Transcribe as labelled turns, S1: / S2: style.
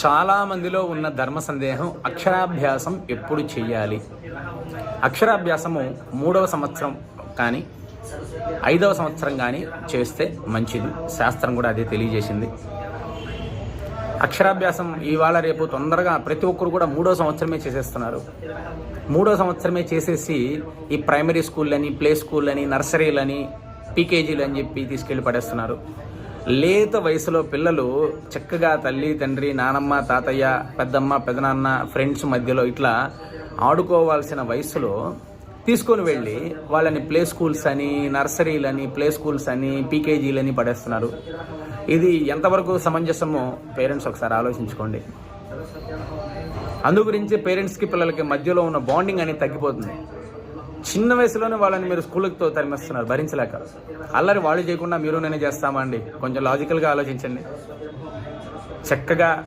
S1: చాలామందిలో ఉన్న ధర్మ సందేహం అక్షరాభ్యాసం ఎప్పుడు చేయాలి. అక్షరాభ్యాసము 3వ సంవత్సరం కానీ 5వ సంవత్సరం కానీ చేస్తే మంచిది. శాస్త్రం కూడా అదే తెలియజేసింది. అక్షరాభ్యాసం ఇవాళ రేపు తొందరగా ప్రతి ఒక్కరు కూడా 3వ సంవత్సరమే చేసేస్తున్నారు. 3వ సంవత్సరమే చేసేసి ఈ ప్రైమరీ స్కూళ్ళని, ప్లే స్కూళ్ళని, నర్సరీలని, పీకేజీలు అని చెప్పి తీసుకెళ్ళి పడేస్తున్నారు. లేత వయసులో పిల్లలు చక్కగా తల్లి, తండ్రి, నానమ్మ, తాతయ్య, పెద్దమ్మ, పెదనాన్న, ఫ్రెండ్స్ మధ్యలో ఇట్లా ఆడుకోవాల్సిన వయసులో తీసుకొని వెళ్ళి వాళ్ళని ప్లే స్కూల్స్ అని, నర్సరీలని, ప్లే స్కూల్స్ అని, పీకేజీలని పడేస్తున్నారు. ఇది ఎంతవరకు సమంజసమో పేరెంట్స్ ఒకసారి ఆలోచించుకోండి. అందు గురించి పేరెంట్స్కి పిల్లలకి మధ్యలో ఉన్న బాండింగ్ అనేది తగ్గిపోతుంది. చిన్న వయసులోనే వాళ్ళని మీరు స్కూల్తో తరిమేస్తున్నారు భరించలేక. అల్లరి వాళ్ళు చేయకుండా మీరు నేనే చేస్తామా అండి? కొంచెం లాజికల్గా ఆలోచించండి. చక్కగా